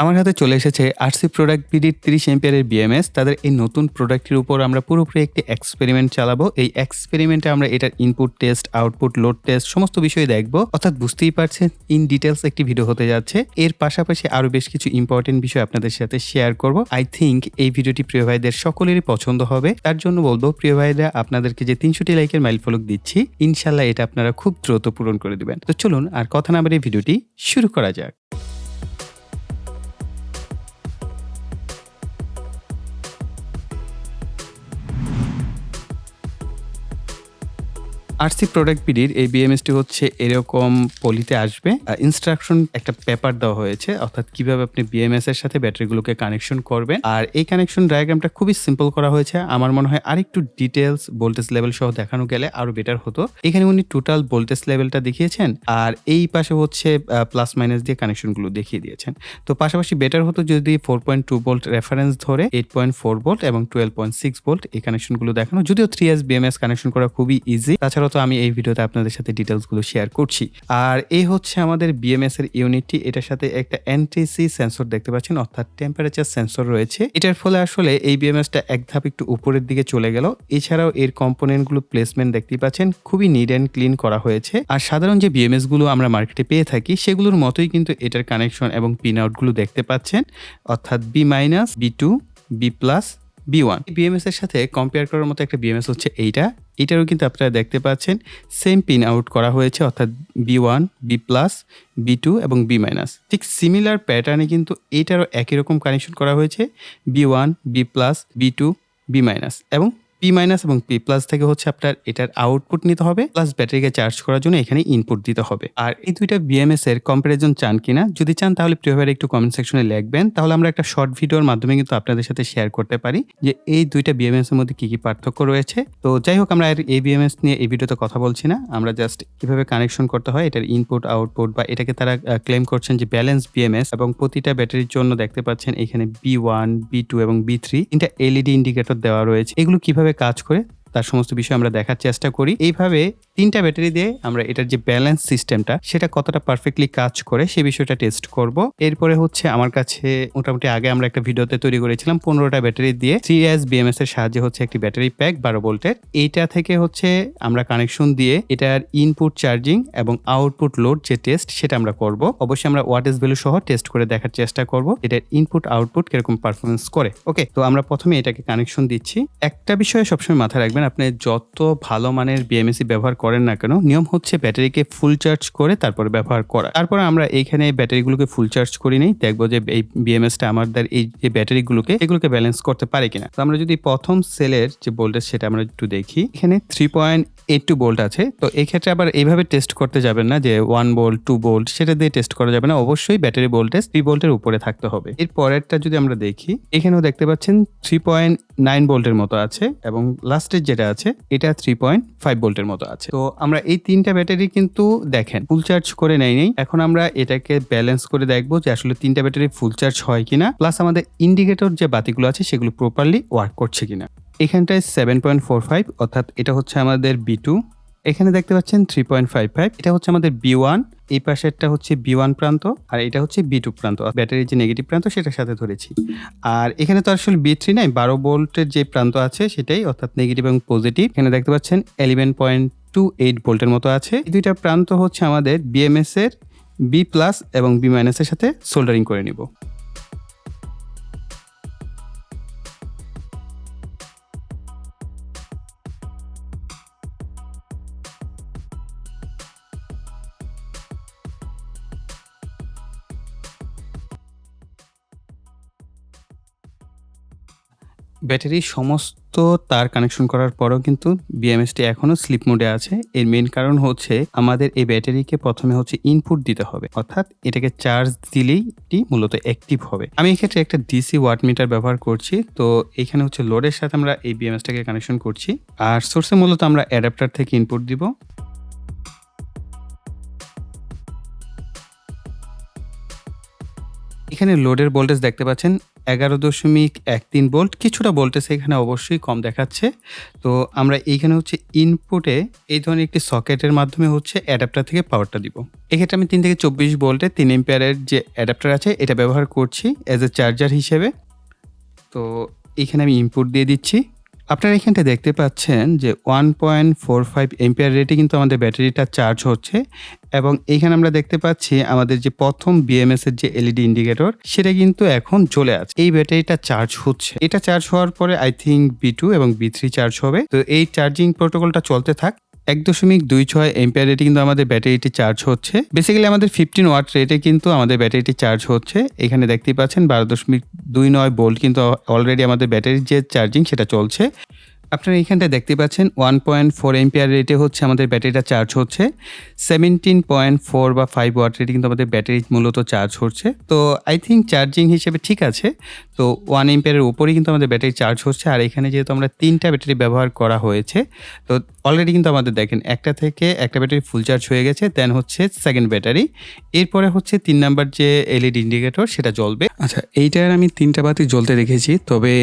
আমার হাতে চলে এসেছে আরসি প্রোডাক্ট বিডির 30 এম্পিয়ারের বিএমএস। তাদের এই নতুন প্রোডাক্টের উপর আমরা পুরোপুরি একটি এক্সপেরিমেন্ট চালাবো। এই এক্সপেরিমেন্টে আমরা এটার input test, output, load test সমস্ত বিষয় দেখবো। অর্থাৎ বুঝতেই পারছেন ইন ডিটেলস একটি ভিডিও হতে যাচ্ছে। এর পাশাপাশি আরো বেশ কিছু ইম্পর্টেন্ট বিষয় আপনাদের সাথে শেয়ার করব। আই থিঙ্ক এই ভিডিওটি প্রিয় ভাইদের সকলেরই পছন্দ হবে। তার জন্য বলবো প্রিয় ভাইরা, আপনাদেরকে যে 300টি লাইকের মাইল ফলক দিচ্ছি, ইনশাল্লাহ এটা আপনারা খুব দ্রুত পূরণ করে দিবেন। তো চলুন আর কথা না বাড়িয়ে ভিডিওটি শুরু করা যাক। আরসি প্রোডাক্ট বিডির এই বিএমএসটি হচ্ছে এরকম পলিতে আসবে। ইনস্ট্রাকশন একটা পেপার দেওয়া হয়েছে, অর্থাৎ কিভাবে আপনি বিএমএস এর সাথে ব্যাটারিগুলোকে কানেকশন করবেন। আর এই কানেকশন ডায়াগ্রামটা খুবই সিম্পল করা হয়েছে। আমার মনে হয় আরেকটু ডিটেলস ভোল্টেজ লেভেল সহ দেখানো গেলে আরো বেটার হতো। এখানে উনি টোটাল ভোল্টেজ লেভেলটা দেখিয়েছেন, আর এই পাশে হচ্ছে প্লাস মাইনাস দিয়ে কানেকশনগুলো দেখিয়ে দিয়েছেন। তো পাশাপাশি বেটার হতো যদি 4.2 ভোল্ট রেফারেন্স ধরে 8.4 ভোল্ট এবং 12.6 ভোল্ট এই কানেকশনগুলো দেখানো। যদিও 3S বিএমএস কানেকশন করা খুবই ইজি, তাছাড়া তো আমি এই ভিডিওতে আপনাদের সাথে ডিটেলসগুলো শেয়ার করছি। আর এই হচ্ছে আমাদের বিএমএস এর ইউনিটটি। এটার সাথে একটা এনটিসি সেন্সর দেখতে পাচ্ছেন, অর্থাৎ টেম্পারেচার সেন্সর রয়েছে। এটার ফলে আসলে এই বিএমএসটা এক ধাপ একটু উপরের দিকে চলে গেল। এছাড়াও এর কম্পোনেন্টগুলো প্লেসমেন্ট দেখতেই পাচ্ছেন, খুবই নিট অ্যান্ড ক্লিন করা হয়েছে। আর সাধারণ যে বিএমএস গুলো আমরা মার্কেটে পেয়ে থাকি সেগুলোর মতোই কিন্তু এটার কানেকশন এবং পিন আউটগুলো দেখতে পাচ্ছেন, অর্থাৎ B minus, B2, B plus, B one. BMS এর সাথে কম্পেয়ার করার মতো একটা বিএমএস হচ্ছে এটারও কিন্তু আপনারা দেখতে পাচ্ছেন সেম পিন আউট করা হয়েছে, অর্থাৎ বি1, বি প্লাস, বি2 এবং বি মাইনাস। ঠিক সিমিলার প্যাটার্নে কিন্তু এটারও একই রকম কানেকশন করা হয়েছে, B one, B plus, B2, B minus এবং পি মাইনাস এবং পি প্লাস থেকে হচ্ছে আপনার এটার আউটপুট নিতে হবে, প্লাস ব্যাটারিকে চার্জ করার জন্য এখানে ইনপুট দিতে হবে। আর এই দুইটা বিএমএস এর কম্পারিজন চান কিনা, যদি চান তাহলে প্রিয় ভাইরা একটু কমেন্ট সেকশনে লিখবেন, তাহলে আমরা একটা শর্ট ভিডিওর মাধ্যমে কিন্তু আপনাদের সাথে শেয়ার করতে পারি যে এই দুইটা বিএমএস এর মধ্যে কি কি পার্থক্য রয়েছে। তো যাই হোক, আমরা এই বিএমএস নিয়ে এই ভিডিওতে কথা বলছি না, আমরা জাস্ট কিভাবে কানেকশন করতে হয় এটার ইনপুট আউটপুট, বা এটাকে তারা ক্লেম করছেন যে ব্যালেন্স বিএমএস, এবং প্রতিটা ব্যাটারির জন্য দেখতে পাচ্ছেন এখানে বি1, বি2 এবং বি3 তিনটা এলইডি ইন্ডিকেটর দেওয়া রয়েছে। এগুলো কিভাবে কাজ করে তার সমস্ত বিষয় আমরা দেখার চেষ্টা করি। এইভাবে তিনটা ব্যাটারি দিয়ে আমরা এটার যে ব্যালেন্স সিস্টেমটা সেটা কতটা পারফেক্টলি কাজ করে সেই বিষয়টা টেস্ট করব। এরপরে হচ্ছে আমার কাছে মোটামুটি আগে আমরা একটা ভিডিওতে তৈরি করেছিলাম 15টা ব্যাটারি দিয়ে 3S বিএমএস এর সাহায্যে হচ্ছে একটি ব্যাটারি প্যাক 12 ভোল্টের। এইটা থেকে হচ্ছে আমরা কানেকশন দিয়ে এটার ইনপুট চার্জিং এবং আউটপুট লোড যে টেস্ট সেটা আমরা করব। অবশ্যই আমরা ওয়াটেজ ভ্যালু সহ টেস্ট করে দেখার চেষ্টা করব এটার ইনপুট আউটপুট কিরকম পারফরমেন্স করে। ওকে, তো আমরা প্রথমে এটাকে কানেকশন দিচ্ছি। একটা বিষয়ে সবসময় মাথায় রাখবেন, আপনি যত ভালো মানের বিএমএসি ব্যবহার করেন না কেন, নিয়ম হচ্ছে ব্যাটারিকে ফুল চার্জ করে তারপরে ব্যবহার করা। তারপরে আমরা এইখানে ব্যাটারিগুলোকে ফুল চার্জ করি নেই, দেখবো যে এই বিএমএসটা আমাদের এই যে ব্যাটারিগুলোকে এগুলোকে ব্যালেন্স করতে পারে কিনা। তো আমরা যদি প্রথম সেলের যে ভোল্টেজ সেটা আমরা একটু দেখি, এখানে 3.82 ভোল্ট আছে। তো এই ক্ষেত্রে আবার এইভাবে টেস্ট করতে যাবেন না যে 1 ভোল্ট 2 ভোল্ট সেটা দিয়ে টেস্ট করা যাবে না, অবশ্যই ব্যাটারি ভোল্টেজ 3 ভোল্টের উপরে থাকতে হবে। এর পরেরটা যদি আমরা দেখি, এখানেও দেখতে পাচ্ছেন 3.9 ভোল্টের মতো আছে, এবং লাস্টের যেটা আছে এটা 3.5 ভোল্টের মতো আছে। তো আমরা এই তিনটা ব্যাটারি কিন্তু দেখেন ফুল চার্জ করে নেই। এখন আমরা এটাকে ব্যালেন্স করে দেখবো যে আসলে তিনটা ব্যাটারি ফুল চার্জ হয় কিনা, প্লাস আমাদের ইন্ডিকেটর যে বাতিগুলো আছে সেগুলো প্রপারলি ওয়ার্ক করছে কিনা। এখানটায় 7.45, অর্থাৎ এটা হচ্ছে আমাদের বি2। এখানে দেখতে পাচ্ছেন 3.55, এটা হচ্ছে আমাদের বি1। এই পাশেরটা হচ্ছে বি1 প্রান্ত, আর এটা হচ্ছে বি2 প্রান্ত, ব্যাটারির যে নেগেটিভ প্রান্ত সেটার সাথে ধরেছি। আর এখানে তো আসলে বি3 নাই, 12 ভোল্টের যে প্রান্ত আছে সেটাই, অর্থাৎ নেগেটিভ এবং পজিটিভ। এখানে দেখতে পাচ্ছেন 11.28 ভোল্টের মতো আছে। এই দুইটা প্রান্ত হচ্ছে আমাদের বিএমএস এর বি প্লাস এবং বি মাইনাস এর সাথে সোল্ডারিং করে নিব। ব্যাটারির সমস্ত তার কানেকশন করার পরেও কিন্তু বিএমএসটি এখনো স্লিপ মোডে আছে। এর মেইন কারণ হচ্ছে আমাদের এই ব্যাটারিকে প্রথমে হচ্ছে ইনপুট দিতে হবে, অর্থাৎ এটাকে চার্জ দিলেই এটি মূলত অ্যাক্টিভ হবে। আমি এক্ষেত্রে একটা ডিসি ওয়াট মিটার ব্যবহার করছি। তো এখানে হচ্ছে লোডের সাথে আমরা এই বিএমএসটাকে কানেকশন করছি, আর সোর্সে মূলত আমরা অ্যাডাপ্টার থেকে ইনপুট দিব। এখানে লোডের ভোল্টেজ দেখতে পাচ্ছেন 11.13 ভোল্ট। কিছুটা ভোল্টেজ এখানে অবশ্যই কম দেখাচ্ছে। তো আমরা এইখানে হচ্ছে ইনপুটে এই ধরনের একটি সকেটের মাধ্যমে হচ্ছে অ্যাডাপ্টার থেকে পাওয়ারটা দিব। এক্ষেত্রে আমি 3 থেকে 24 ভোল্টের 3 অ্যাম্পিয়ারের যে অ্যাডাপ্টার আছে এটা ব্যবহার করছি অ্যাজ এ চার্জার হিসেবে। তো এখানে আমি ইনপুট দিয়ে দিচ্ছি। আপনারা এখানটা দেখতে পাচ্ছেন যে 1.45 এম্পিয়ার রেটে কিন্তু আমাদের ব্যাটারিটা চার্জ হচ্ছে এবং এইখানে আমরা দেখতে পাচ্ছি আমাদের যে প্রথম বিএমএস এর যে এলইডি ইন্ডিকেটর সেটা কিন্তু এখন জ্বলে আছে। এই ব্যাটারিটা চার্জ হচ্ছে। এটা চার্জ হওয়ার পরে আই থিঙ্ক B2 এবং B3 চার্জ হবে। তো এই চার্জিং প্রোটোকলটা চলতে থাক। 1.26 এম্পিয়ার রেটে কিন্তু আমাদের ব্যাটারিটি চার্জ হচ্ছে। বেসিক্যালি আমাদের 15 ওয়াট রেটে কিন্তু আমাদের ব্যাটারিটি চার্জ হচ্ছে। এখানে দেখতেই পাচ্ছেন 12.29 ভোল্ট কিন্তু অলরেডি আমাদের ব্যাটারির যে চার্জিং সেটা চলছে। আপনারা এখানটায় দেখতে পাচ্ছেন 1.4 এম্পিয়ার রেটে হচ্ছে আমাদের ব্যাটারিটা চার্জ হচ্ছে। 17.4 বা 5 ওয়াট রেটে কিন্তু আমাদের ব্যাটারি মূলত চার্জ হচ্ছে। তো আই থিঙ্ক চার্জিং হিসেবে ঠিক আছে। তো 1 এম্পিয়ারের উপরেই কিন্তু আমাদের ব্যাটারি চার্জ হচ্ছে। আর এখানে যেহেতু আমরা 3টা ব্যাটারি ব্যবহার করা হয়েছে, তো অলরেডি কিন্তু আমাদের দেখেন একটা থেকে একটা ব্যাটারি ফুল চার্জ হয়ে গেছে, দেন হচ্ছে সেকেন্ড ব্যাটারি। এরপরে হচ্ছে 3 নাম্বার যে এলইডি ইন্ডিকেটর সেটা জ্বলবে। আচ্ছা, এইটার আমি 3টা বাতি জ্বলতে দেখেছি। তবে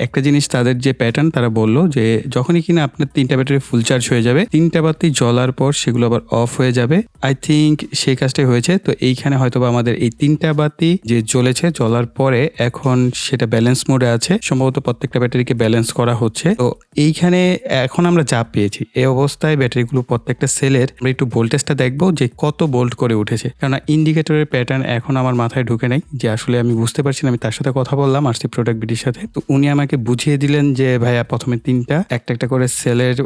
একটা জিনিস তাদের যে প্যাটার্ন তারা বলল যে যখনই কিনা আপনার 3টা ব্যাটারি ফুল চার্জ হয়ে যাবে, 3টা বাতি জ্বলার পর সেগুলো আবার অফ হয়ে যাবে। আই থিঙ্ক সেই কাজটাই হয়েছে। তো এইখানে হয়তোবা আমাদের এই 3টা বাতি যে জ্বলেছে, জ্বলার পরে এখন সেটা ব্যালেন্স মোডে আছে। সম্ভবত প্রত্যেকটা ব্যাটারিকে ব্যালেন্স করা হচ্ছে। তো এইখানে এখন আমরা যা পেয়েছি, এই অবস্থায় ব্যাটারিগুলো প্রত্যেকটা সেলের আমরা একটু ভোল্টেজটা দেখবো যে কত ভোল্ট করে উঠেছে। কেননা ইন্ডিকেটরের প্যাটার্ন এখন আমার মাথায় ঢুকে নেই, যে আসলে আমি বুঝতে পারছি না। আমি তার সাথে কথা বললাম আরসি প্রোডাক্ট বিডির সাথে। তো উনি আমাকে বুঝিয়ে দিলেন যে ভাইয়া প্রথমে 3টা একটা করে সেলের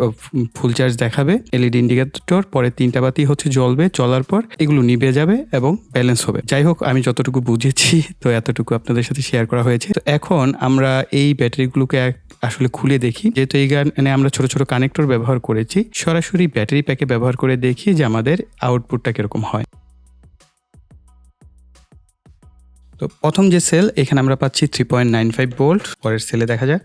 ফুল চার্জ দেখাবে এলইডি ইন্ডিকেটর, পরে 3টা বাতি হচ্ছে জ্বলবে, জ্বলার পর এগুলো নিভে যাবে এবং ব্যালেন্স হবে। যাই হোক, আমি যতটুকু বুঝেছি তো এতটুকু আপনাদের সাথে শেয়ার করা হয়েছে। তো এখন আমরা এই ব্যাটারিগুলোকে আসলে খুলে দেখি। যেহেতু এইখানে আমরা ছোট ছোট কানেক্টর ব্যবহার করেছি, সরাসরি ব্যাটারি প্যাকে ব্যবহার করে দেখি যে আমাদের আউটপুটটা কিরকম হয়। তো প্রথম যে সেল, এখানে আমরা পাচ্ছি 3.95 ভোল্ট। পরের সেলে দেখা যাক,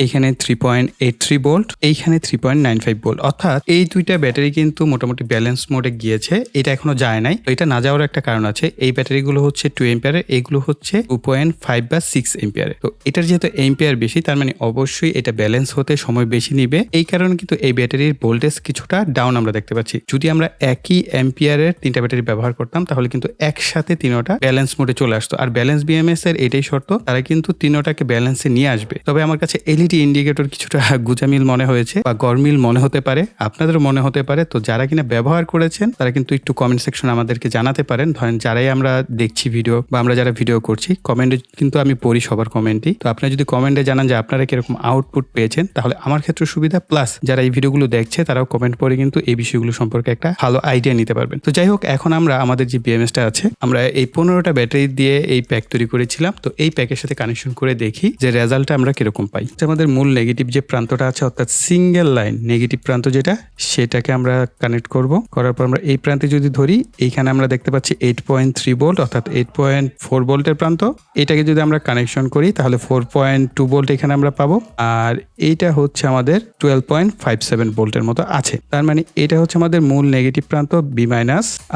এইখানে 3.83 ভোল্ট, এইখানে 3.95 ভোল্ট। অর্থাৎ এই দুইটা ব্যাটারি কিন্তু মোটামুটি ব্যালেন্স মোডে গিয়েছে। এটা এখনো যায় নাই। তো এটা না যাওয়ার একটা কারণ আছে। এই ব্যাটারিগুলো হচ্ছে 2 এম্পিয়ারের, এইগুলো হচ্ছে 2.5 বা 6 এম্পিয়ারের। তো এটার যেহেতু এম্পিয়ার বেশি, তার মানে অবশ্যই এটা ব্যালেন্স হতে সময় বেশি নিবে। এই কারণে কিন্তু এই ব্যাটারির ভোল্টেজ কিছুটা ডাউন আমরা দেখতে পাচ্ছি। যদি আমরা একই এম্পিয়ারের 3টা ব্যাটারি ব্যবহার করতাম, তাহলে কিন্তু একসাথে 3টা ব্যালেন্স মোডে চলে আসতো। আর ব্যালেন্স বিএমএস এর এটাই শর্ত, তারা কিন্তু 3টাকে ব্যালেন্সে নিয়ে আসবে। তবে আমার কাছে এলইডি ইন্ডিকেটর কিছুটা গুজামিল মনে হয়েছে বা গরমিল মনে হতে পারে, আপনাদেরও মনে হতে পারে। তো যারা কিনা ব্যবহার করেছেন তারা কিন্তু একটু কমেন্ট সেকশনে আমাদেরকে জানাতে পারেন। ধরেন যারাই আমরা দেখছি ভিডিও বা আমরা যারা ভিডিও করছি, কমেন্টে কিন্তু আমি পড়ি সবার কমেন্টই। তো আপনারা যদি কমেন্টে জানান যে আপনারা কিরকম আউটপুট পেয়েছেন, তাহলে আমার ক্ষেত্রে সুবিধা, প্লাস যারা এই ভিডিওগুলো দেখছে তারাও কমেন্ট পড়ে কিন্তু এই বিষয়গুলো সম্পর্কে একটা ভালো আইডিয়া নিতে পারবেন। তো যাই হোক, এখন আমরা আমাদের যে বিএমএসটা আছে, আমরা এই 15টা ব্যাটারি দিয়ে এই প্যাক তৈরি করেছিলাম। তো এই প্যাকের সাথে কানেকশন করে দেখি যে রেজাল্টটা আমরা কিরকম পাই। আমাদের মূল নেগেটিভ যে প্রান্তটা আছে, অর্থাৎ সিঙ্গেল লাইন নেগেটিভ প্রান্ত যেটা, সেটাকে আমরা কানেক্ট করব। করার পর আমরা এই প্রান্তে যদি ধরি, এইখানে আমরা দেখতে পাচ্ছি 8.3 ভোল্ট, অর্থাৎ 8.4 ভোল্টের প্রান্ত। এটাকে যদি আমরা কানেকশন করি তাহলে 4.2 ভোল্ট এখানে আমরা পাবো। আর এইটা হচ্ছে আমাদের 12.57 ভোল্টের মতো আছে। তার মানে এটা হচ্ছে আমাদের মূল নেগেটিভ প্রান্ত B-,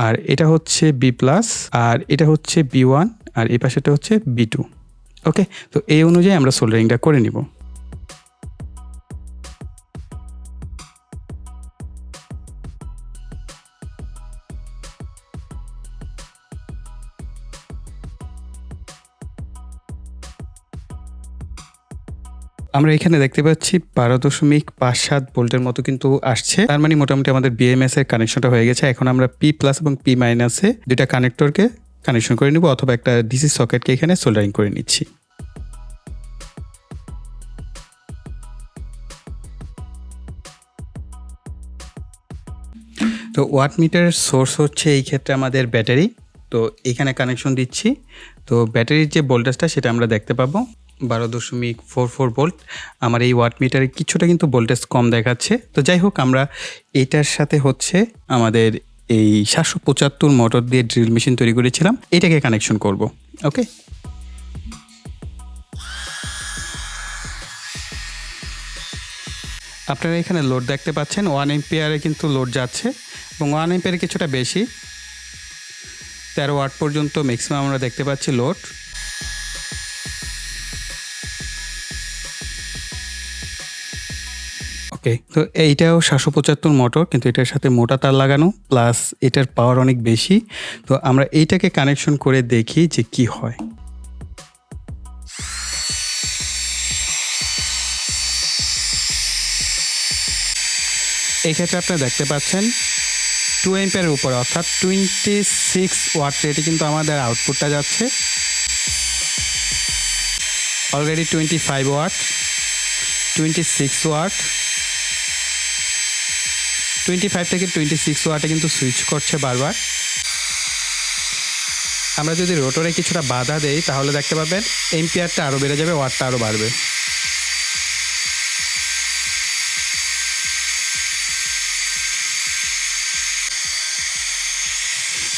আর এটা হচ্ছে B+, আর এটা হচ্ছে B1, আর এই পাশেটা হচ্ছে B2। ওকে, তো এই অনুযায়ী আমরা সোল্ডারিংটা করে নিব। আমরা এখানে দেখতে পাচ্ছি 12.57 ভোল্টের মতো কিন্তু আসছে। তার মানে মোটামুটি আমাদের বিএমএস এর কানেকশনটা হয়ে গেছে। এখন আমরা P+ এবং P- এ দুইটা কানেক্টরকে কানেকশন করে নিব, অথবা একটা ডিসি সকেটকে এখানে সোল্ডারিং করে নিচ্ছি। তো ওয়াট মিটারের সোর্স হচ্ছে এই ক্ষেত্রে আমাদের ব্যাটারি। তো এখানে কানেকশন দিচ্ছি। তো ব্যাটারির যে ভোল্টেজটা সেটা আমরা দেখতে পাবো 12.44 ভোল্ট। আমার এই ওয়াট মিটারে কিছুটা কিন্তু ভোল্টেজ কম দেখাচ্ছে। তো যাই হোক, আমরা এটার সাথে হচ্ছে আমাদের এই 775 মোটর দিয়ে ড্রিল মেশিন তৈরি করেছিলাম, এটাকে কানেকশন করব। ওকে, আপনারা এখানে লোড দেখতে পাচ্ছেন 1 এম্পিয়ারে কিন্তু লোড যাচ্ছে এবং 1 এম্পিয়ারে কিছুটা বেশি। 13 ওয়াট পর্যন্ত ম্যাক্সিমাম আমরা দেখতে পাচ্ছি লোড। ওকে, তো এইটাও 775 মোটর, কিন্তু এটার সাথে মোটা তার লাগানো, প্লাস এটার পাওয়ার অনেক বেশি। তো আমরা এইটাকে কানেকশন করে দেখি যে কি হয়। এই ক্ষেত্রে আপনারা দেখতে পাচ্ছেন 2 অ্যাম্পিয়ারের উপরে, অর্থাৎ 26 ওয়াট রেটে কিন্তু আমাদের আউটপুটটা যাচ্ছে। অলরেডি 25 ওয়াট, 26 ওয়াট, 25 থেকে 26 ওয়াটে কিন্তু সুইচ করছে বারবার। আমরা যদি রোটরে কিছুটা বাধা দেই তাহলে দেখতে পাবেন এম্পিয়ারটা আরও বেড়ে যাবে, ওয়াটটা আরও বাড়বে।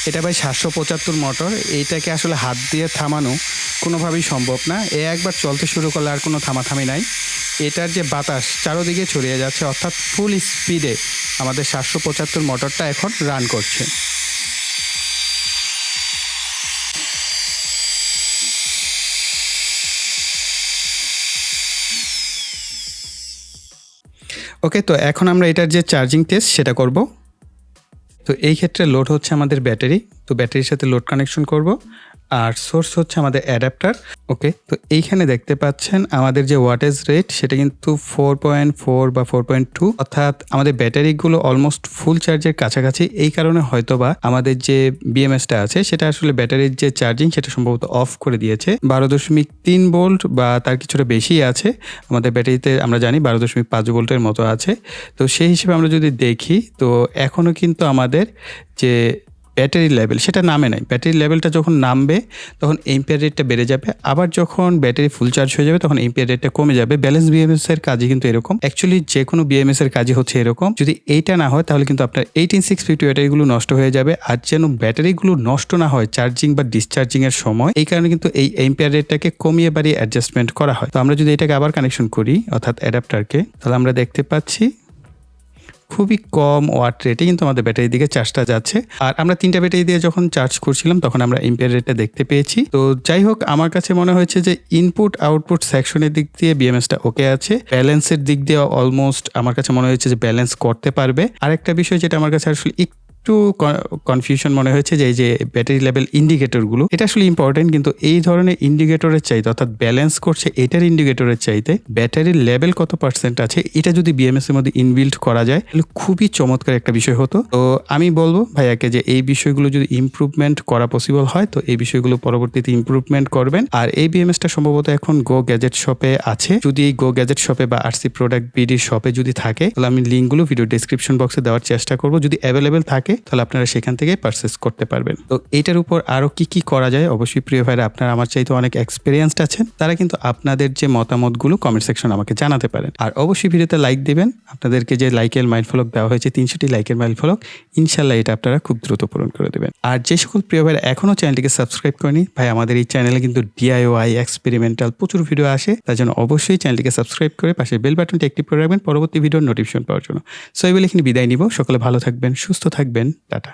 এটা ভাই 775 মোটর, এইটাকে আসলে হাত দিয়ে থামানো কোনোভাবেই সম্ভব না। একবার চলতে শুরু করলে আর কোনো থামাথামি নাই। এটার যে বাতাস চারোদিকে ছড়িয়ে যাচ্ছে, অর্থাৎ ফুল স্পিডে আমাদের 775 মোটরটা এখন রান করছে। ওকে, তো এখন আমরা এটার যে চার্জিং টেস্ট সেটা করব। তো এই ক্ষেত্রে লোড হচ্ছে আমাদের ব্যাটারি, তো ব্যাটারির সাথে লোড কানেকশন করব, আর সোর্স হচ্ছে আমাদের অ্যাডাপ্টার। ওকে, তো এইখানে দেখতে পাচ্ছেন আমাদের যে ওয়াটেজ রেট সেটা কিন্তু 4.4 বা 4.2, অর্থাৎ আমাদের ব্যাটারিগুলো অলমোস্ট ফুল চার্জের কাছাকাছি। এই কারণে হয়তোবা আমাদের যে বিএমএসটা আছে সেটা আসলে ব্যাটারির যে চার্জিং সেটা সম্ভবত অফ করে দিয়েছে। 12.3 ভোল্ট বা তার কিছুটা বেশি আছে আমাদের ব্যাটারিতে, আমরা জানি 12.5 ভোল্টের মতো আছে। তো সেই হিসেবে আমরা যদি দেখি, তো এখনও কিন্তু আমাদের যে ব্যাটারি লেভেল সেটা নামে নাই। ব্যাটারি লেভেলটা যখন নামবে তখন এম্পিয়ার রেটটা বেড়ে যাবে, আবার যখন ব্যাটারি ফুল চার্জ হয়ে যাবে তখন এম্পিয়ার রেটটা কমে যাবে। ব্যালেন্স বিএমএস এর কাজই কিন্তু এরকম, অ্যাকচুয়ালি যে কোনো বিএমএস এর কাজই হচ্ছে এরকম। যদি এইটা না হয় তাহলে কিন্তু আপনার 18650 ব্যাটারিগুলো নষ্ট হয়ে যাবে। আর যেন ব্যাটারিগুলো নষ্ট না হয় চার্জিং বা ডিসচার্জিং এর সময়, এই কারণে কিন্তু এই এম্পিয়ার রেটটাকে কমিয়ে বাড়িয়ে অ্যাডজাস্টমেন্ট করা হয়। তো আমরা যদি এটাকে আবার কানেকশন করি, অর্থাৎ অ্যাডাপ্টারকে, তাহলে আমরা দেখতে পাচ্ছি খুবই কম ওয়াট রেটে কিন্তু আমাদের ব্যাটারির দিকে চার্জটা যাচ্ছে। আর আমরা 3টা ব্যাটারি দিয়ে যখন চার্জ করছিলাম তখন আমরা এম্পিয়ার রেটটা দেখতে পেয়েছি। তো যাই হোক, আমার কাছে মনে হয়েছে যে ইনপুট আউটপুট সেকশনের দিক দিয়ে বিএমএসটা ওকে আছে। ব্যালেন্সের দিক দিয়ে অলমোস্ট আমার কাছে মনে হয়েছে যে ব্যালেন্স করতে পারবে। আরেকটা বিষয় যেটা আমার কাছে আসলে একটু কনফিউশন মনে হয়েছে যে এই যে ব্যাটারি লেভেল ইন্ডিকেটরগুলো, এটা আসলে ইম্পর্টেন্ট, কিন্তু এই ধরনের ইন্ডিকেটরের চাইতে, অর্থাৎ ব্যালেন্স করছে এটার ইন্ডিকেটরের চাইতে ব্যাটারির লেভেল কত পার্সেন্ট আছে এটা যদি বিএমএস এর মধ্যে ইনবিল্ট করা যায় তাহলে খুবই চমৎকার একটা বিষয় হতো। তো আমি বলবো ভাইয়াকে যে এই বিষয়গুলো যদি ইমপ্রুভমেন্ট করা পসিবল হয় তো এই বিষয়গুলো পরবর্তীতে ইমপ্রুভমেন্ট করবেন। আর এই বিএমএসটা সম্ভবত এখন গো গ্যাজেট শপে আছে। যদি এই গো গ্যাজেট শপে বা আরসি প্রোডাক্ট বিডি শপে যদি থাকে তাহলে আমি লিঙ্কগুলো ভিডিও ডেসক্রিপশন বক্সে দেওয়ার চেষ্টা করব। যদি অ্যাভেলেবেল থাকে তাহলে আপনারা সেখান থেকে পারচেস করতে পারবেন। তো এইটার উপর আরো কি কি করা যায়, অবশ্যই প্রিয় ভাইরা আপনারা আমার চাইতে অনেক এক্সপেরিয়েন্সড আছেন, তারা কিন্তু আপনাদের যে মতামতগুলো কমেন্ট সেকশন আমাকে জানাতে পারেন। আর অবশ্যই ভিডিওতে লাইক দিবেন। আপনাদেরকে যে লাইকের মাইলফলক দেওয়া হয়েছে 300টি লাইকের মাইলফলক, ইনশাল্লাহ এটা আপনারা খুব দ্রুত পূরণ করে দেবেন। আর যে সকল প্রিয় ভাইরা এখনো চ্যানেলটিকে সাবস্ক্রাইব করেনি, ভাই আমাদের এই চ্যানেলে কিন্তু ডিআইওয়াই এক্সপেরিমেন্টাল প্রচুর ভিডিও আসে, তার জন্য অবশ্যই চ্যানেলটিকে সাবস্ক্রাইব করে পাশে বেল বাটনটি অ্যাক্টিভ করে রাখবেন পরবর্তী ভিডিওর নোটিফিকেশন পাওয়ার জন্য। সো এই বলে এখানে বিদায় নিব। সকলে ভালো থাকবেন, সুস্থ থাকবেন, টাটা।